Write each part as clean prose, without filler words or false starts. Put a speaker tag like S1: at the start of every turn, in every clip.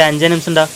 S1: 5 நிமிஷம்டா.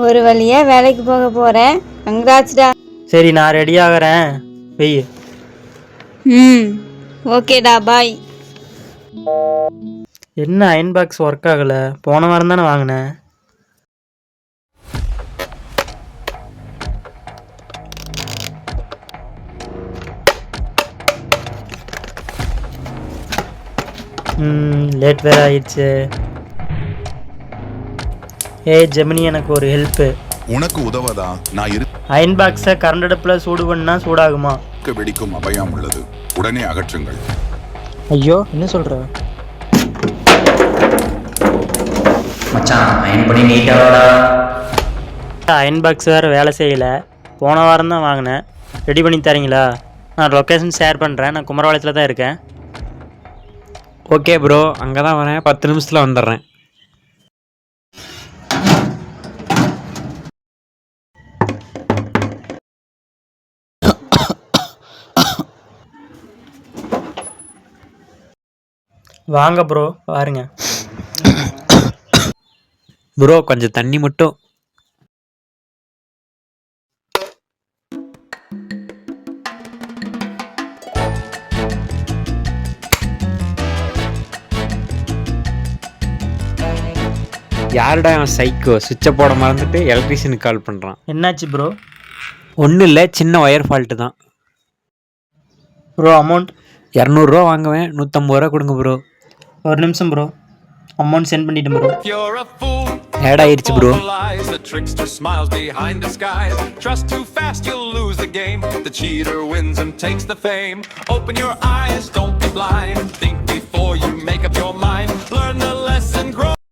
S2: ஒரு வழியா வேலைக்கு போக போறேன். கங்க்ராட்ஸ்டா.
S1: சரி, நான் ரெடி ஆகிறேன். வெய்.
S2: ஓகேடா, பாய்.
S1: என்ன அயன் பாக்ஸ் ஒர்க் ஆகலை? போன வாரம் தானே வாங்கினேன். லேட் வேறு ஆயிடுச்சு. ஜெமினி, எனக்கு ஒரு ஹெல்ப்பு.
S3: உனக்கு உதவதா நான்
S1: அயன் பாக்ஸை கரண்ட் அடுப்பில் சூடு பண்ணால் சூடாகுமா?
S3: வெடிக்கும் அபாயம் உள்ளது, உடனே அகற்றுங்கள்.
S1: ஐயோ, என்ன சொல்கிற?
S4: மச்சான், அயன் பண்ணி நீட்டாடா.
S1: அயன் பாக்ஸ் வேறு வேலை செய்யலை. போன வாரம் தான் வாங்கினேன். ரெடி பண்ணி தரீங்களா? நான் லொக்கேஷன் ஷேர் பண்ணுறேன். நான் குமரபாளையத்தில் தான் இருக்கேன்.
S5: ஓகே ப்ரோ, அங்கே தான் வரேன். 10 நிமிஷத்தில் வந்துடுறேன்.
S1: வாங்க ப்ரோ, பாருங்க.
S5: ப்ரோ, கொஞ்சம் தண்ணி மட்டும். யாருடா அவன் சைக்கோ? சுவிட்சை போட மறந்துட்டு எலக்ட்ரிஷியனுக்கு கால் பண்ணுறான்.
S1: என்னாச்சு ப்ரோ?
S5: ஒன்றும் இல்லை, சின்ன ஒயர் ஃபால்ட்டு தான்.
S1: ப்ரோ, அமௌண்ட்
S5: 200 வாங்குவேன். 150 ரூபா கொடுங்க ப்ரோ.
S1: ஒரு நிமிஷம் ப்ரோ, அமௌண்ட் சென்ட் பண்ணிட்டேன் ப்ரோ.
S5: ஆட் ஆயிடுச்சு bro.
S6: The trickster smiles behind disguise. Trust too fast, you'll lose the game. The cheater wins and takes the fame. Open your eyes, don't be blind. Think before you make up your mind. Learn the lesson, grow.